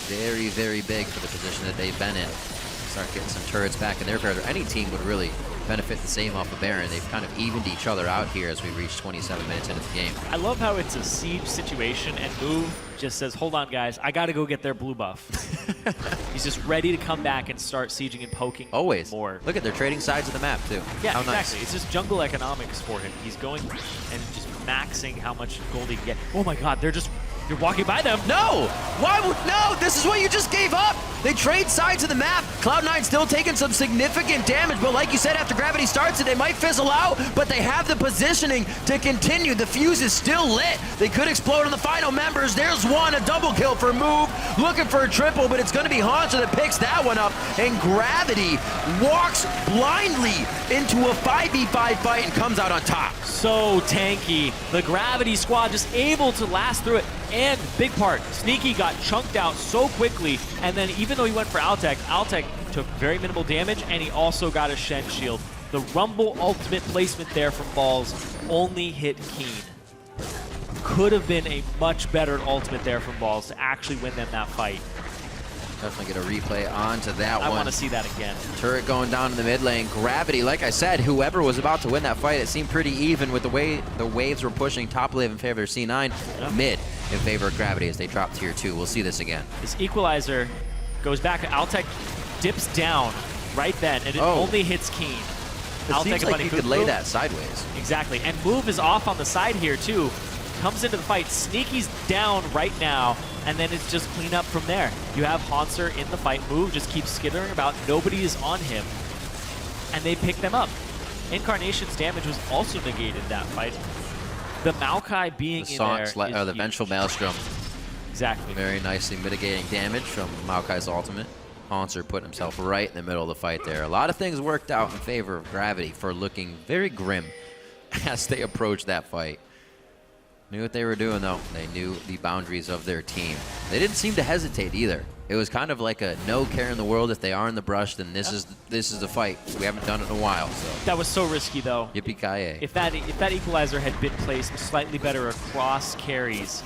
[SPEAKER 2] Very, very big for the position that they've been in. Start getting some turrets back in their favor. Any team would really benefit the same off of Baron. They've kind of evened each other out here as we reach 27 minutes into the game.
[SPEAKER 1] I love how it's a siege situation and Move just says, hold on guys, I gotta go get their blue buff. He's just ready to come back and start sieging and poking more.
[SPEAKER 2] Look at, they're trading sides of the map too.
[SPEAKER 1] Yeah,
[SPEAKER 2] how
[SPEAKER 1] exactly.
[SPEAKER 2] Nice.
[SPEAKER 1] It's just jungle economics for him. He's going and just maxing how much gold he can get. Oh my god, you're walking by them.
[SPEAKER 2] No! Why would, no! This is what you just gave up! They trade sides of the map. Cloud9 still taking some significant damage, but like you said, after Gravity starts it, they might fizzle out, but they have the positioning to continue. The fuse is still lit. They could explode on the final members. There's one, a double kill for Move. Looking for a triple, but it's going to be Hauntzer that picks that one up, and Gravity walks blindly into a 5v5 fight and comes out on top.
[SPEAKER 1] So tanky. The Gravity squad just able to last through it. And big part, Sneaky got chunked out so quickly, and then even though he went for Altec, Altec took very minimal damage, and he also got a Shen shield. The Rumble ultimate placement there from Balls only hit Keane. Could have been a much better ultimate there from Balls to actually win them that fight.
[SPEAKER 2] Definitely get a replay onto that one.
[SPEAKER 1] I want to see that again.
[SPEAKER 2] Turret going down in the mid lane. Gravity, like I said, whoever was about to win that fight, it seemed pretty even with the way the waves were pushing top lane in favor of C9, mid in favor of Gravity as they drop tier 2. We'll see this again.
[SPEAKER 1] This equalizer goes back. Altec dips down right then, and it only hits Keane.
[SPEAKER 2] It seems like you could lay that sideways.
[SPEAKER 1] Exactly, and Move is off on the side here too. Comes into the fight. Sneaky's down right now, and then it's just clean up from there. You have Hauntzer in the fight. Move just keeps skittering about. Nobody is on him, and they pick them up. Incarnation's damage was also negated that fight. The Maokai being in there is
[SPEAKER 2] the Vengeful Maelstrom.
[SPEAKER 1] Exactly.
[SPEAKER 2] Very nicely mitigating damage from Maokai's ultimate. Hauntzer put himself right in the middle of the fight there. A lot of things worked out in favor of Gravity for looking very grim as they approached that fight. Knew what they were doing, though. They knew the boundaries of their team. They didn't seem to hesitate either. It was kind of like a no care in the world. If they are in the brush, then this is the fight. We haven't done it in a while. So
[SPEAKER 1] that was so risky, though.
[SPEAKER 2] Yippee-ki-yay.
[SPEAKER 1] If that equalizer had been placed slightly better across carries,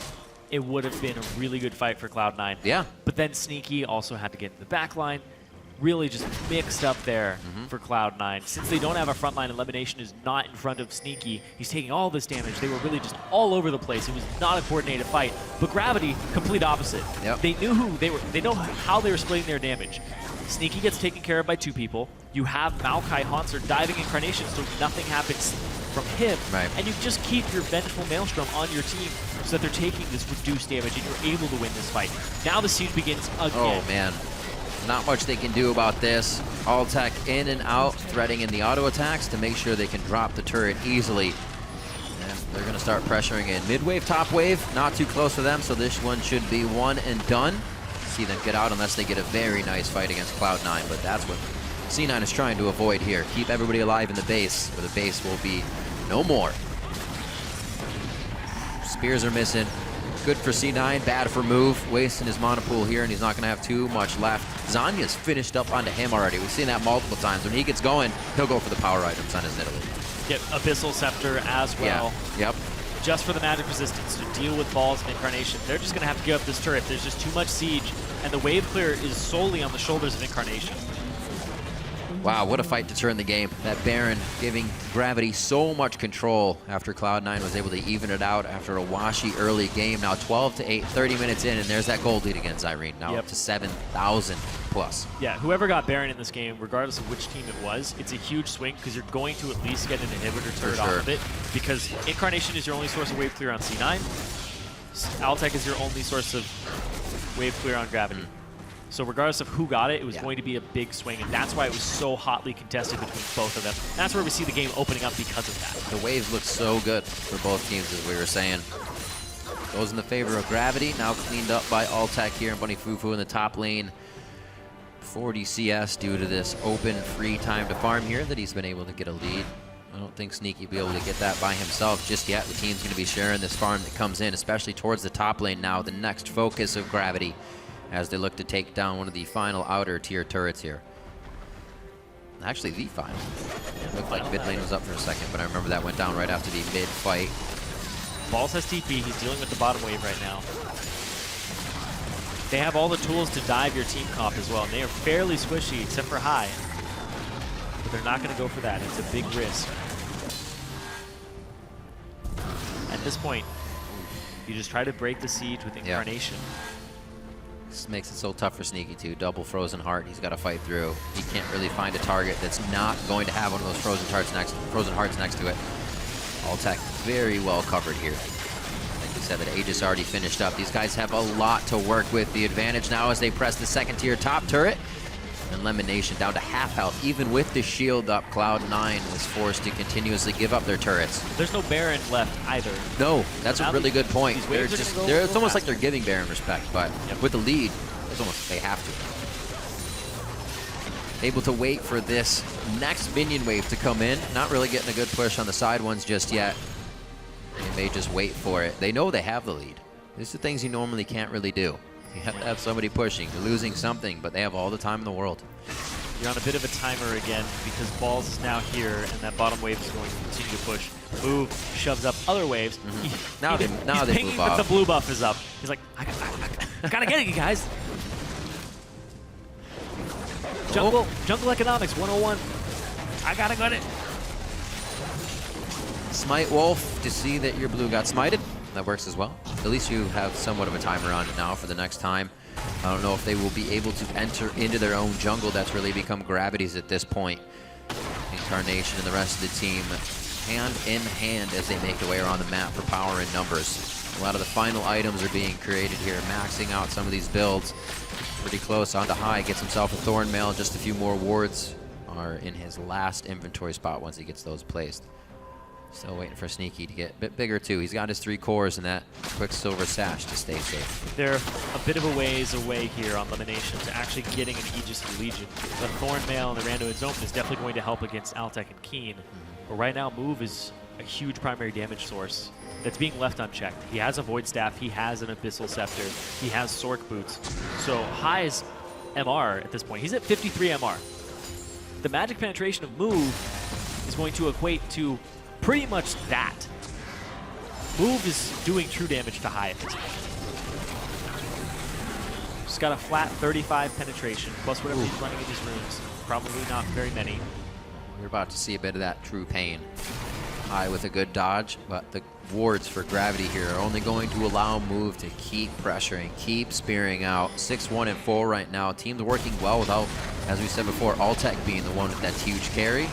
[SPEAKER 1] it would have been a really good fight for Cloud9.
[SPEAKER 2] Yeah.
[SPEAKER 1] But then Sneaky also had to get in the back line. Really just mixed up there for Cloud9. Since they don't have a front line and LemonNation is not in front of Sneaky, he's taking all this damage. They were really just all over the place. It was not a coordinated fight. But Gravity, complete opposite.
[SPEAKER 2] Yep.
[SPEAKER 1] They knew who they were. They know how they were splitting their damage. Sneaky gets taken care of by 2 people. You have Maokai Hauntzer diving Incarnation, so nothing happens from him.
[SPEAKER 2] Right.
[SPEAKER 1] And you just keep your Vengeful Maelstrom on your team so that they're taking this reduced damage and you're able to win this fight. Now the siege begins again.
[SPEAKER 2] Oh, man. Not much they can do about this. Altec in and out, threading in the auto attacks to make sure they can drop the turret easily. And they're going to start pressuring in. Mid wave, top wave, not too close for them, so this one should be one and done. See them get out unless they get a very nice fight against Cloud9, but that's what C9 is trying to avoid here. Keep everybody alive in the base, where the base will be no more. Spears are missing. Good for C9, bad for Move. Wasting his mana pool here, and he's not going to have too much left. Zanya's finished up onto him already. We've seen that multiple times. When he gets going, he'll go for the power items on his Nidalee.
[SPEAKER 1] Get Abyssal Scepter as well.
[SPEAKER 2] Yeah. Yep.
[SPEAKER 1] Just for the magic resistance to deal with balls and Incarnation. They're just going to have to give up this turret. There's just too much siege, and the wave clear is solely on the shoulders of Incarnation.
[SPEAKER 2] Wow, what a fight to turn the game. That Baron giving Gravity so much control after Cloud9 was able to even it out after a washy early game. Now 12 to 8, 30 minutes in, and there's that gold lead against Zirene. Now up to 7,000 plus.
[SPEAKER 1] Yeah, whoever got Baron in this game, regardless of which team it was, it's a huge swing because you're going to at least get an inhibitor turret off of it, because Incarnation is your only source of wave clear on C9. Altec is your only source of wave clear on Gravity. So regardless of who got it, it was going to be a big swing, and that's why it was so hotly contested between both of them. And that's where we see the game opening up because of that.
[SPEAKER 2] The waves look so good for both teams, as we were saying. Goes in the favor of Gravity, now cleaned up by Altec here, and Bunny FuFuu in the top lane. 40 CS due to this open, free time to farm here that he's been able to get a lead. I don't think Sneaky will be able to get that by himself just yet. The team's going to be sharing this farm that comes in, especially towards the top lane now, the next focus of Gravity, as they look to take down one of the final outer tier turrets here. Actually, the final. It looked like mid lane was up for a second, but I remember that went down right after the mid fight.
[SPEAKER 1] Balls has TP. He's dealing with the bottom wave right now. They have all the tools to dive your team comp as well, and they are fairly squishy except for high. But they're not going to go for that. It's a big risk. At this point, you just try to break the siege with Incarnation.
[SPEAKER 2] This makes it so tough for Sneaky too. Double Frozen Heart he's got to fight through. He can't really find a target that's not going to have one of those Frozen Hearts next to it. Altec very well covered here. Like we said, that Aegis already finished up. These guys have a lot to work with. The advantage now as they press the second tier top turret. And LemonNation down to half health. Even with the shield up, Cloud9 is forced to continuously give up their turrets.
[SPEAKER 1] There's no Baron left either.
[SPEAKER 2] No, that's a really good point. It's almost like they're giving Baron respect, but with the lead, it's almost they have to. Able to wait for this next minion wave to come in. Not really getting a good push on the side ones just yet. They may just wait for it. They know they have the lead. These are things you normally can't really do. You have to have somebody pushing. You're losing something, but they have all the time in the world.
[SPEAKER 1] You're on a bit of a timer again because Balls is now here, and that bottom wave is going to continue to push. Move shoves up other waves.
[SPEAKER 2] Now they move
[SPEAKER 1] but
[SPEAKER 2] off.
[SPEAKER 1] the blue buff is up. He's like, I gotta get it, you guys. Jungle economics 101. I gotta get it.
[SPEAKER 2] Smite Wolf to see that your blue got smited. That works as well. At least you have somewhat of a timer on it now for the next time. I don't know if they will be able to enter into their own jungle. That's really become Gravity's at this point. Incarnation and the rest of the team hand in hand as they make their way around the map for power and numbers. A lot of the final items are being created here, maxing out some of these builds. Pretty close onto high, gets himself a Thorn Mail. Just a few more wards are in his last inventory spot once he gets those placed. Still waiting for Sneaky to get a bit bigger too. He's got his 3 cores and that Quicksilver Sash to stay safe.
[SPEAKER 1] They're a bit of a ways away here on LemonNation to actually getting an Aegis to Legion. The Thorn Mail and the Rando Zone is definitely going to help against Altec and Keane. But right now, Move is a huge primary damage source that's being left unchecked. He has a Void Staff, he has an Abyssal Scepter, he has Sork Boots. So High's MR at this point, he's at 53 MR. The magic penetration of Move is going to equate to pretty much that. Move is doing true damage to High at this point. Just got a flat 35 penetration, plus whatever he's running in his runes. Probably not very many.
[SPEAKER 2] We're about to see a bit of that true pain. High with a good dodge, but the wards for Gravity here are only going to allow Move to keep pressuring, keep spearing out. 6-1 and 4 right now. Team's working well without, as we said before, Altec being the one with that huge carry.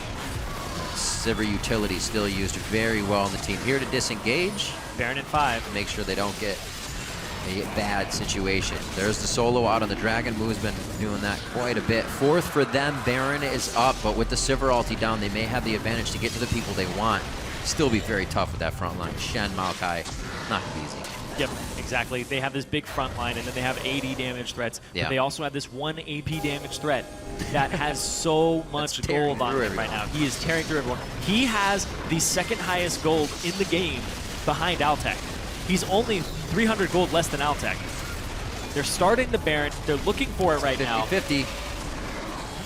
[SPEAKER 2] Sivir utility still used very well on the team. Here to disengage.
[SPEAKER 1] Baron in 5.
[SPEAKER 2] Make sure they don't get a bad situation. There's the solo out on the Dragon. Moo's been doing that quite a bit. Fourth for them. Baron is up, but with the Sivir ulti down, they may have the advantage to get to the people they want. Still be very tough with that front line. Shen, Maokai, not gonna be easy.
[SPEAKER 1] Yep, exactly. They have this big front line, and then they have 80 damage threats. Yeah. But they also have this 1 AP damage threat that has so much gold on him right now. He is tearing through everyone. He has the second highest gold in the game behind Altec. He's only 300 gold less than Altec. They're starting the Baron. They're looking for it right now.
[SPEAKER 2] 50-50.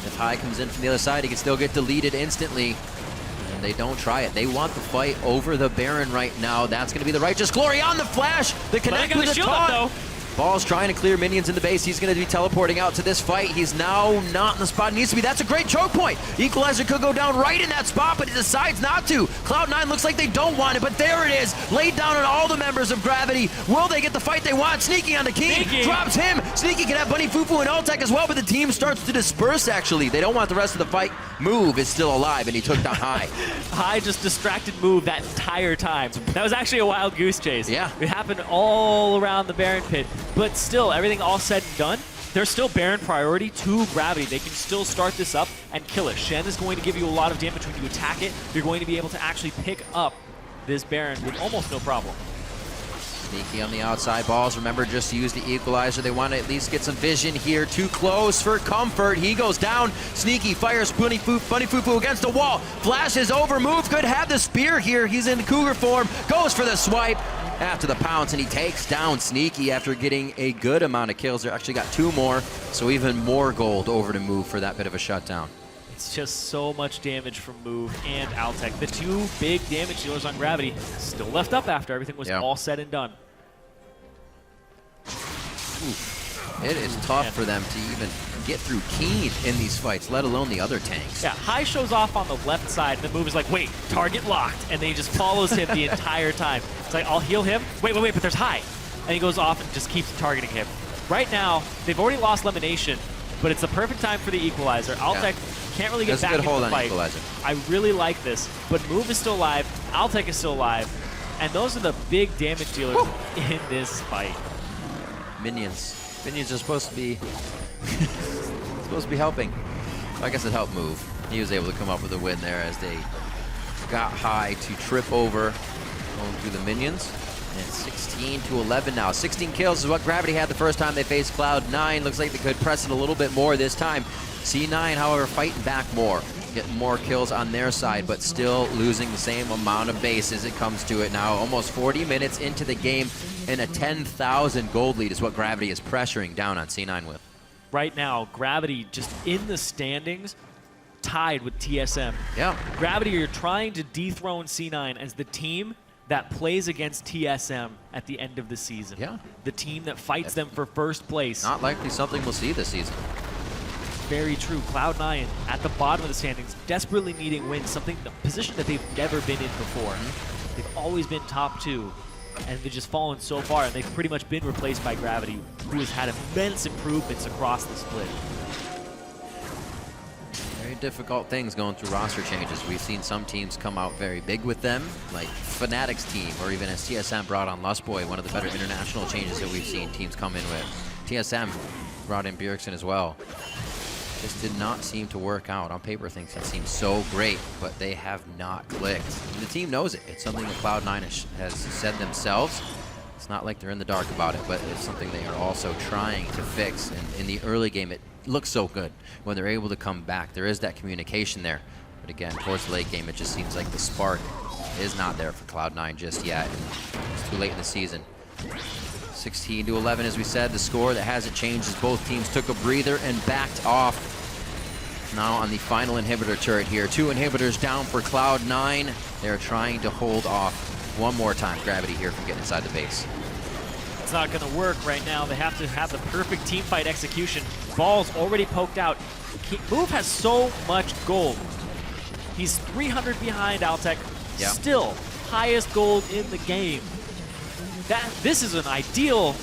[SPEAKER 2] If High comes in from the other side, he can still get deleted instantly. And they don't try it. They want the fight over the Baron right now. That's going to be the Righteous Glory on the flash. The connect with the taunt. Ball's trying to clear minions in the base. He's going to be teleporting out to this fight. He's now not in the spot he needs to be. That's a great choke point. Equalizer could go down right in that spot, but he decides not to. Cloud9 looks like they don't want it, but there it is. Laid down on all the members of Gravity. Will they get the fight they want? Sneaky on the Keane. Drops him. Sneaky can have Bunny FuFuu and Altec as well, but the team starts to disperse, actually. They don't want the rest of the fight. Move is still alive, and he took down High.
[SPEAKER 1] High just distracted Move that entire time. That was actually a wild goose chase.
[SPEAKER 2] Yeah.
[SPEAKER 1] It happened all around the Baron pit. But still, everything all said and done, there's still Baron priority to Gravity. They can still start this up and kill it. Shen is going to give you a lot of damage when you attack it. You're going to be able to actually pick up this Baron with almost no problem.
[SPEAKER 2] Sneaky on the outside. Balls, remember, just to use the equalizer. They want to at least get some vision here. Too close for comfort. He goes down. Sneaky fires Bunny FuFuu against the wall. Flashes over. Move could have the spear here. He's in Cougar form. Goes for the swipe after the pounce, and he takes down Sneaky after getting a good amount of kills. They actually got 2 more, so even more gold over to Move for that bit of a shutdown.
[SPEAKER 1] It's just so much damage from Move and Altec. The 2 big damage dealers on Gravity still left up after everything was all said and done.
[SPEAKER 2] Oof. It is tough for them to even get through Keane in these fights, let alone the other tanks.
[SPEAKER 1] Yeah, High shows off on the left side, and the Move is like, wait, target locked, and then he just follows him the entire time. It's like, I'll heal him. Wait, but there's High. And he goes off and just keeps targeting him. Right now, they've already lost LemonNation, but it's the perfect time for the equalizer. Altec can't really get back into the fight. Equalizer. I really like this, but Move is still alive, Altec is still alive, and those are the big damage dealers in this fight.
[SPEAKER 2] Minions are supposed to be helping. I guess it helped Move. He was able to come up with a win there as they got High to trip over going through the minions. And 16-11 now. 16 kills is what Gravity had the first time they faced Cloud9. Looks like they could press it a little bit more this time. C9, however, fighting back more. Getting more kills on their side, but still losing the same amount of base as it comes to it now. Almost 40 minutes into the game, and a 10,000 gold lead is what Gravity is pressuring down on C9 with.
[SPEAKER 1] Right now, Gravity just in the standings, tied with TSM.
[SPEAKER 2] Yeah.
[SPEAKER 1] Gravity are trying to dethrone C9 as the team that plays against TSM at the end of the season.
[SPEAKER 2] Yeah.
[SPEAKER 1] The team that fights them for first place.
[SPEAKER 2] Not likely something we'll see this season.
[SPEAKER 1] Very true. Cloud9 at the bottom of the standings, desperately needing wins, a position that they've never been in before. They've always been top 2, and they've just fallen so far, and they've pretty much been replaced by Gravity, who has had immense improvements across the split.
[SPEAKER 2] Very difficult things going through roster changes. We've seen some teams come out very big with them, like Fnatic's team, or even as TSM brought on Lustboy, one of the better international changes that we've seen teams come in with. TSM brought in Bjergsen as well. Just did not seem to work out. On paper, things have seemed so great, but they have not clicked. And the team knows it. It's something that Cloud9 has said themselves. It's not like they're in the dark about it, but it's something they are also trying to fix. And in the early game, it looks so good when they're able to come back. There is that communication there. But again, towards the late game, it just seems like the spark is not there for Cloud9 just yet. And it's too late in the season. 16-11, as we said, the score that hasn't changed as both teams took a breather and backed off. Now on the final inhibitor turret here. 2 inhibitors down for Cloud9. They're trying to hold off one more time Gravity here from getting inside the base.
[SPEAKER 1] It's not going to work right now. They have to have the perfect team fight execution. Ball's already poked out. Move has so much gold. He's 300 behind Altec.
[SPEAKER 2] Yeah.
[SPEAKER 1] Still highest gold in the game. This is an ideal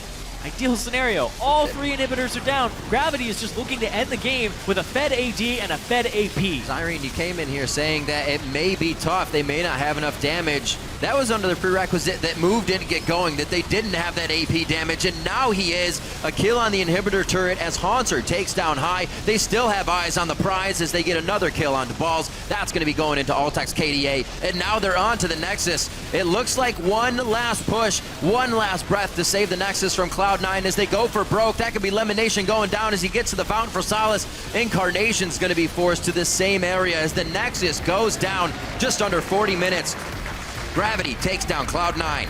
[SPEAKER 1] scenario. All 3 inhibitors are down. Gravity is just looking to end the game with a fed AD and a fed AP.
[SPEAKER 2] Zirene, you came in here saying that it may be tough. They may not have enough damage. That was under the prerequisite that Move didn't get going, that they didn't have that AP damage, and now he is. A kill on the inhibitor turret as Hauntzer takes down High. They still have eyes on the prize as they get another kill onto Balls. That's going to be going into Altec's KDA, and now they're on to the Nexus. It looks like one last push, one last breath to save the Nexus from Cloud9 as they go for broke. That could be LemonNation going down as he gets to the Fountain for Solace. Incarnation's going to be forced to the same area as the Nexus goes down just under 40 minutes. Gravity takes down Cloud9.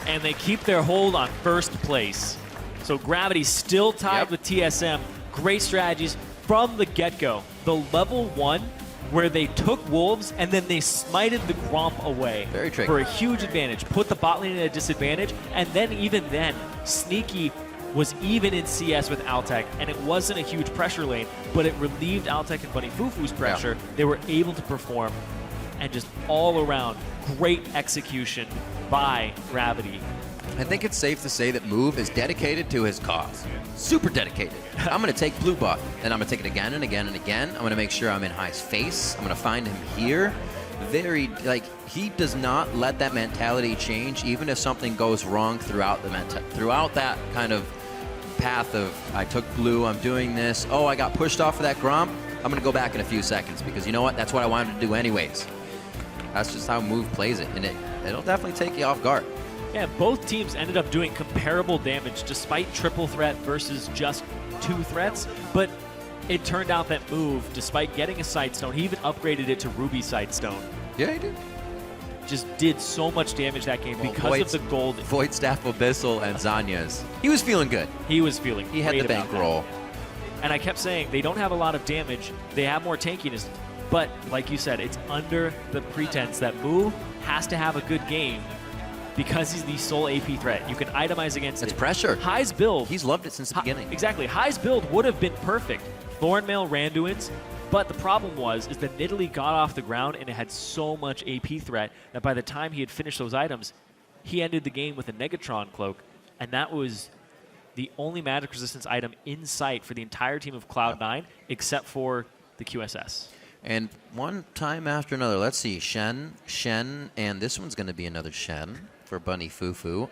[SPEAKER 1] And they keep their hold on first place. So Gravity still tied with TSM. Great strategies from the get-go. The level 1 where they took Wolves and then they smited the Gromp away.
[SPEAKER 2] Very tricky.
[SPEAKER 1] For a huge advantage. Put the bot lane at a disadvantage. And then even then, Sneaky was even in CS with Altec, and it wasn't a huge pressure lane, but it relieved Altec and Bunny FuFuu's pressure. Yeah. They were able to perform, and just all around, great execution by Gravity.
[SPEAKER 2] I think it's safe to say that Move is dedicated to his cause. Super dedicated. I'm going to take blue buff, and I'm going to take it again and again and again. I'm going to make sure I'm in High's face. I'm going to find him here. Very, like, he does not let that mentality change, even if something goes wrong throughout that kind of path of, I took blue, I'm doing this, oh, I got pushed off of that Gromp, I'm going to go back in a few seconds, because you know what? That's what I wanted to do anyways. That's just how Move plays it, and it'll definitely take you off guard.
[SPEAKER 1] Yeah, both teams ended up doing comparable damage despite triple threat versus just 2 threats, but it turned out that Move, despite getting a Sightstone, he even upgraded it to Ruby Sightstone.
[SPEAKER 2] Yeah, he did.
[SPEAKER 1] Just did so much damage that game because of the gold.
[SPEAKER 2] Void Staff Abyssal and Zanya's. He was feeling good.
[SPEAKER 1] He was feeling
[SPEAKER 2] He had the bankroll.
[SPEAKER 1] And I kept saying, they don't have a lot of damage. They have more tankiness. But, like you said, it's under the pretense that Move has to have a good game because he's the sole AP threat. You can itemize against it.
[SPEAKER 2] It's pressure.
[SPEAKER 1] High's build.
[SPEAKER 2] He's loved it since the beginning.
[SPEAKER 1] Exactly. High's build would have been perfect. Thornmail, Randuin's. But the problem is that Nidalee got off the ground and it had so much AP threat that by the time he had finished those items, he ended the game with a Negatron cloak. And that was the only magic resistance item in sight for the entire team of Cloud9, except for the QSS.
[SPEAKER 2] And one time after another, let's see, Shen, and this one's going to be another Shen for Bunny FuFuu.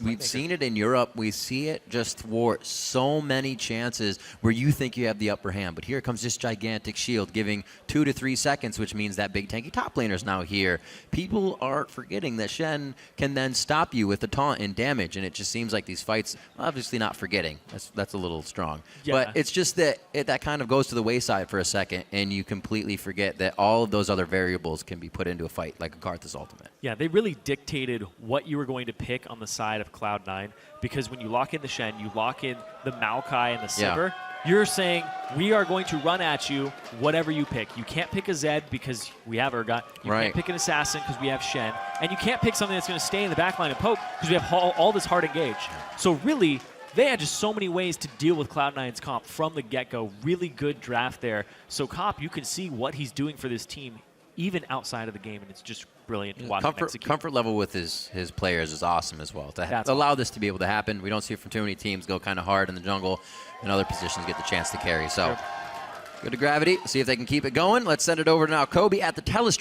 [SPEAKER 2] We've seen it in Europe. We see it just thwart so many chances where you think you have the upper hand. But here comes this gigantic shield giving 2 to 3 seconds, which means that big tanky top laner's now here. People are forgetting that Shen can then stop you with the taunt and damage, and it just seems like these fights, obviously not forgetting. That's a little strong. Yeah. But it's just that that kind of goes to the wayside for a second, and you completely forget that all of those other variables can be put into a fight, like a Karthus ultimate.
[SPEAKER 1] Yeah, they really dictated what you were going to pick on the side of Cloud9, because when you lock in the Shen, you lock in the Maokai and the Sivir, you're saying, we are going to run at you whatever you pick. You can't pick a Zed because we have Urgot. You can't pick an Assassin because we have Shen. And you can't pick something that's going to stay in the backline and poke because we have all this hard engage. So really, they had just so many ways to deal with Cloud9's comp from the get-go. Really good draft there. So Cop, you can see what he's doing for this team even outside of the game, and it's just brilliant to watch him execute.
[SPEAKER 2] Comfort level with his players is awesome as well. To allow this to be able to happen, we don't see it from too many teams go kind of hard in the jungle, and other positions get the chance to carry. So, go to Gravity, see if they can keep it going. Let's send it over to now Kobe at the telescope.